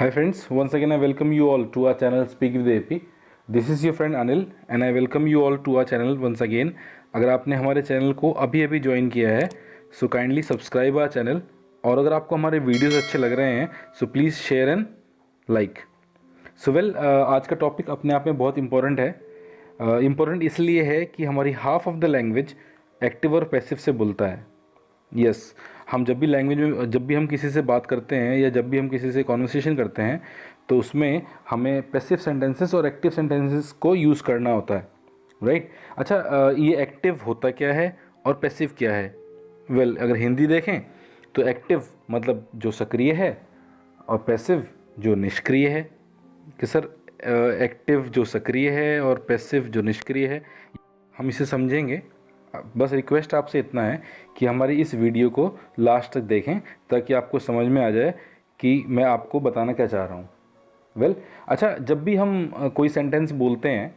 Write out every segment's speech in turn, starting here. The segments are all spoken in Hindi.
Hi friends, once again I welcome you all to our channel Speak with AP. This is your friend Anil and I welcome you all to our channel once again. अगर आपने हमारे चैनल को अभी अभी ज्वाइन किया है so kindly subscribe our channel, और अगर आपको हमारे वीडियोस अच्छे लग रहे हैं so please share and like. So well, आज का टॉपिक अपने आप में बहुत इंपॉर्टेंट है। इम्पॉर्टेंट इसलिए है कि हमारी half of the language active और पैसिव से बोलता है। यस, हम जब भी लैंग्वेज में जब भी हम किसी से बात करते हैं या जब भी हम किसी से कॉन्वर्सेशन करते हैं तो उसमें हमें पैसिव सेंटेंसेस और एक्टिव सेंटेंसेस को यूज़ करना होता है, राइट। अच्छा, ये एक्टिव होता क्या है और पैसिव क्या है? वेल, अगर हिंदी देखें तो एक्टिव मतलब जो सक्रिय है और पैसिव जो निष्क्रिय है। कि सर, एक्टिव जो सक्रिय है और पैसिव जो निष्क्रिय है, हम इसे समझेंगे। बस रिक्वेस्ट आपसे इतना है कि हमारी इस वीडियो को लास्ट तक देखें ताकि आपको समझ में आ जाए कि मैं आपको बताना क्या चाह रहा हूँ। वेल, अच्छा, जब भी हम कोई सेंटेंस बोलते हैं,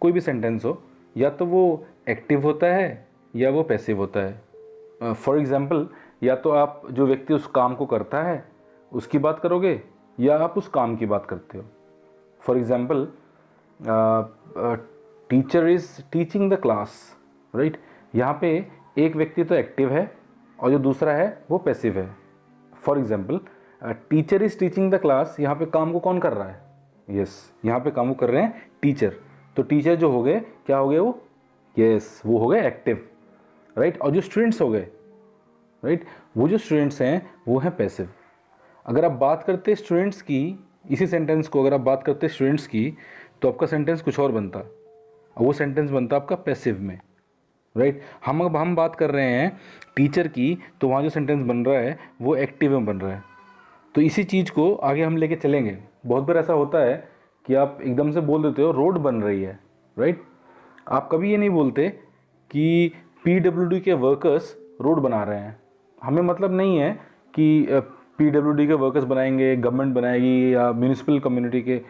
कोई भी सेंटेंस हो, या तो वो एक्टिव होता है या वो पैसिव होता है। फॉर एग्ज़ाम्पल, या तो आप जो व्यक्ति उस काम को करता है उसकी बात करोगे या आप उस काम की बात करते हो। For example, teacher is teaching the class, right. यहाँ पे एक व्यक्ति तो एक्टिव है और जो दूसरा है वो पैसिव है। For example, teacher is teaching the class, यहाँ पे काम को कौन कर रहा है? यस, यहाँ पे काम को कर रहे हैं टीचर। तो टीचर जो हो गए, क्या हो गए वो? यस, वो हो गए एक्टिव, राइट। और जो स्टूडेंट्स हो गए, राइट, वो जो स्टूडेंट्स हैं वो हैं पैसिव। अगर आप बात करते स्टूडेंट्स की, इसी सेंटेंस को अगर आप बात करते स्टूडेंट्स की, तो आपका सेंटेंस कुछ और बनता, और वो सेंटेंस बनता आपका पैसिव में, राइट। हम बात कर रहे हैं टीचर की, तो वहाँ जो सेंटेंस बन रहा है वो एक्टिव में बन रहा है। तो इसी चीज़ को आगे हम लेके चलेंगे। बहुत बार ऐसा होता है कि आप एकदम से बोल देते हो रोड बन रही है, राइट। आप कभी ये नहीं बोलते कि PWD के वर्कर्स रोड बना रहे हैं। हमें मतलब नहीं है कि PWD के वर्कर्स बनाएंगे, गवर्नमेंट बनाएगी या म्यूनिसिपल कम्युनिटी के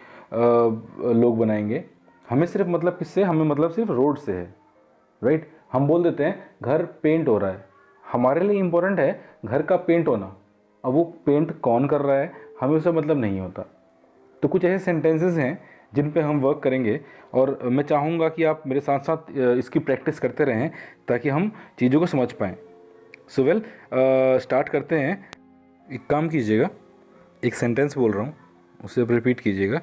लोग बनाएंगे। हमें सिर्फ मतलब किससे? हमें मतलब सिर्फ रोड से है, राइट। हम बोल देते हैं घर पेंट हो रहा है। हमारे लिए इंपॉर्टेंट है घर का पेंट होना, अब वो पेंट कौन कर रहा है हमें उससे मतलब नहीं होता। तो कुछ ऐसे सेंटेंसेस हैं जिन पे हम वर्क करेंगे, और मैं चाहूँगा कि आप मेरे साथ साथ इसकी प्रैक्टिस करते रहें ताकि हम चीज़ों को समझ पाएँ। सो वेल, स्टार्ट करते हैं। एक काम कीजिएगा, एक सेंटेंस बोल रहा हूँ उसे रिपीट कीजिएगा।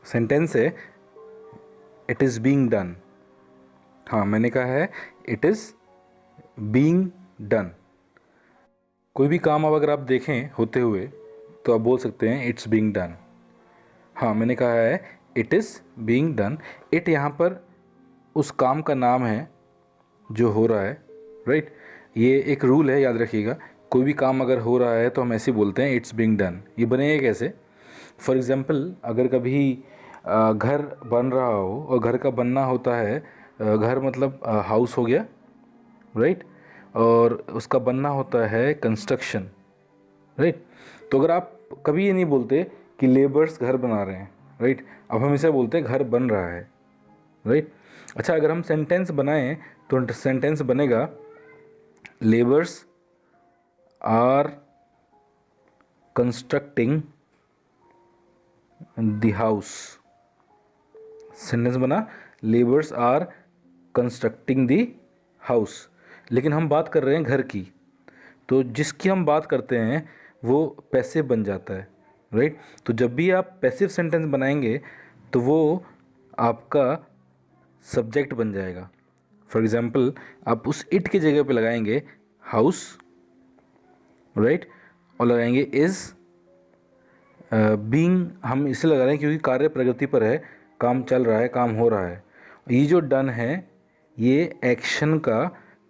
सेंटेंस है इट इज़ बीइंग डन। हाँ, मैंने कहा है इट इज़ बीइंग डन। कोई भी काम अब अगर आप देखें होते हुए तो आप बोल सकते हैं इट्स बीइंग डन। हाँ, मैंने कहा है it is being done. It यहाँ पर उस काम का नाम है जो हो रहा है, राइट। ये एक रूल है, याद रखिएगा। कोई भी काम अगर हो रहा है तो हम ऐसे बोलते हैं इट्स बीइंग डन। ये बनेगा कैसे? फॉर एग्ज़ाम्पल, अगर कभी घर बन रहा हो, और घर का बनना होता है, घर मतलब हाउस हो गया, राइट, और उसका बनना होता है कंस्ट्रक्शन, राइट। तो अगर आप कभी ये नहीं बोलते कि लेबर्स घर बना रहे हैं, राइट, अब हम इसे बोलते हैं घर बन रहा है, राइट। अच्छा, अगर हम सेंटेंस बनाएं तो सेंटेंस बनेगा labours are constructing the house. Sentence बना labours are constructing the house, लेकिन हम बात कर रहे हैं घर की, तो जिसकी हम बात करते हैं वो पैसिव बन जाता है, राइट। तो जब भी आप पैसिव सेंटेंस बनाएंगे तो वो आपका सब्जेक्ट बन जाएगा। फॉर एग्ज़ाम्पल, आप उस इट की जगह पे लगाएंगे हाउस, राइट, और लगाएंगे इज़ बीइंग। हम इसे लगा रहे हैं क्योंकि कार्य प्रगति पर है, काम चल रहा है, काम हो रहा है। ये जो डन है ये एक्शन का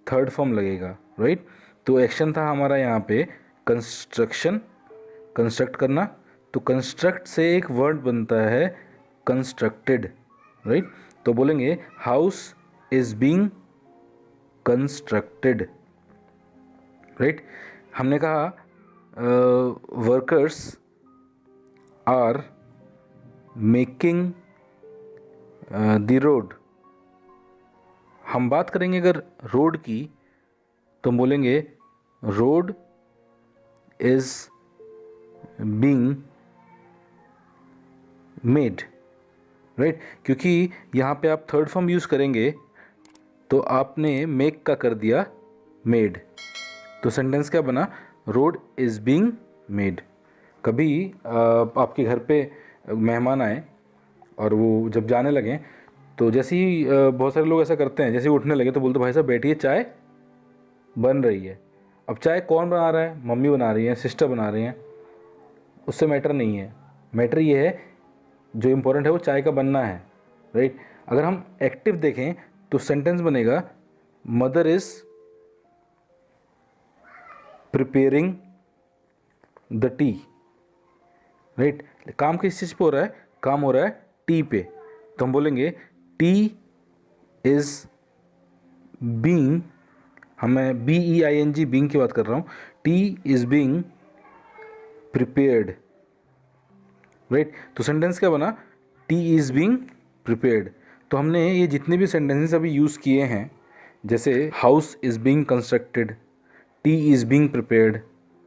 थर्ड फॉर्म लगेगा, राइट। तो एक्शन था हमारा यहाँ पे कंस्ट्रक्शन, कंस्ट्रक्ट करना। तो कंस्ट्रक्ट से एक वर्ड बनता है कंस्ट्रक्टेड, राइट। तो बोलेंगे house is being constructed, right. हमने कहा workers are making the road. हम बात करेंगे अगर रोड की तो हम बोलेंगे road is being made, right, क्योंकि यहाँ पे आप थर्ड फॉर्म यूज़ करेंगे तो आपने मेक का कर दिया मेड, तो सेंटेंस क्या बना, रोड इज़ बीइंग मेड। कभी आपके घर पे मेहमान आए और वो जब जाने लगे तो जैसे ही बहुत सारे लोग ऐसा करते हैं, जैसे ही उठने लगे तो बोलते भाई साहब बैठिए, चाय बन रही है। अब चाय कौन बना रहा है, मम्मी बना रही है, सिस्टर बना रही हैं, उससे मैटर नहीं है। मैटर ये है, जो इम्पोर्टेंट है वो चाय का बनना है, राइट। अगर हम एक्टिव देखें तो सेंटेंस बनेगा mother is preparing the T, right. काम किस चीज़ पे हो रहा है, काम हो रहा है टी पे, तो हम बोलेंगे टी इज़ बीइंग, मैं BEING बीइंग की बात कर रहा हूँ, T is being prepared, right. तो सेंटेंस क्या बना, टी इज़ बीइंग प्रिपेयर्ड। तो हमने ये जितने भी सेंटेंसेस अभी यूज़ किए हैं, जैसे house is being constructed, T is being prepared,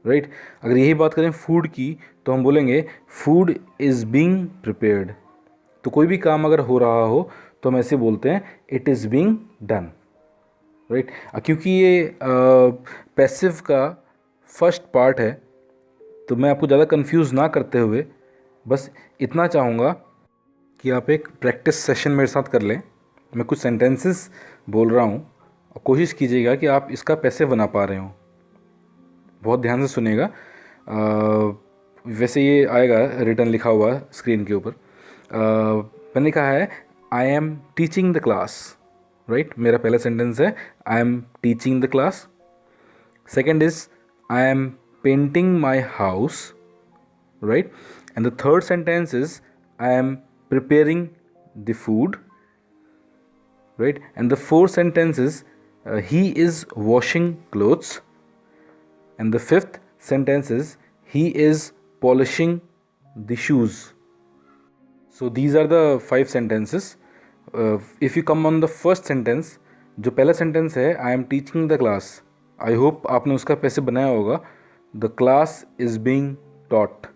right. अगर यही बात करें फूड की तो हम बोलेंगे फूड इज़ बीइंग प्रिपेयर्ड। तो कोई भी काम अगर हो रहा हो तो हम ऐसे बोलते हैं it is being done, right. क्योंकि ये पैसिव का फर्स्ट पार्ट है तो मैं आपको ज़्यादा कंफ्यूज ना करते हुए बस इतना चाहूँगा कि आप एक प्रैक्टिस सेशन मेरे साथ कर लें। मैं कुछ सेंटेंसेस बोल रहा हूँ और कोशिश कीजिएगा कि आप इसका पैसिव बना पा रहे हो। बहुत ध्यान से सुनिएगा। वैसे ये आएगा रिटर्न लिखा हुआ स्क्रीन के ऊपर। मैंने कहा है I am teaching the class, right. मेरा पहला सेंटेंस है I am teaching the class. Second is I am painting my house, right, and the third sentence is I am preparing the food, right, and the fourth sentence is he is washing clothes, and the fifth sentence is he is polishing the shoes. So these are the 5 sentences. If you come on the first sentence, जो पहला सेंटेंस है I am teaching the class, I hope आपने उसका पैसे बनाया होगा, the class is being taught,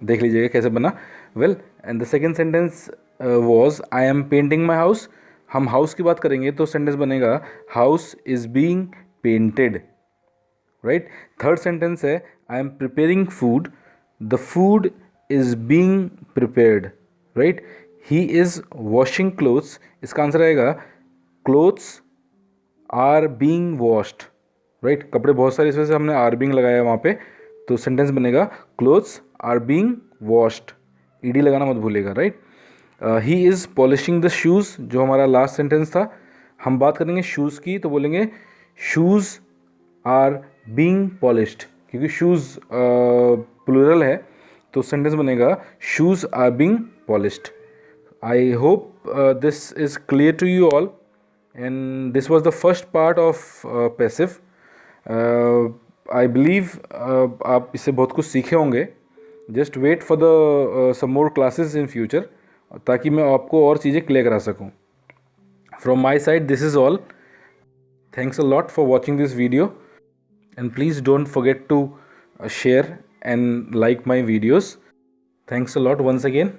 देख लीजिएगा कैसे बना। Well, and the second sentence was I am painting my house. हम हाउस की बात करेंगे तो सेंटेंस बनेगा house is being painted, right. Third sentence है I am preparing food, the food is being prepared, right. He is washing clothes, इसका आंसर आएगा clothes are being washed, right. कपड़े बहुत सारे, इस वजह से हमने आर बीइंग लगाया वहाँ पे, तो सेंटेंस बनेगा clothes are being washed, ED लगाना मत भूलेगा, right. He is polishing the shoes, जो हमारा लास्ट सेंटेंस था। हम बात करेंगे शूज़ की तो बोलेंगे शूज़ आर बीइंग पॉलिश्ड, क्योंकि शूज़ प्लूरल है तो सेंटेंस बनेगा shoes are being polished. I hope this is clear to you all, and this was the first part of passive. I believe आप इससे बहुत कुछ सीखे होंगे। Just wait for the some more classes in future, ताकि मैं आपको और चीज़ें क्लियर करा सकूं। From my side this is all. Thanks a lot for watching this video, and please don't forget to share and like my videos. Thanks a lot once again,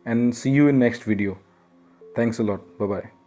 and see you in next video. Thanks a lot. Bye bye.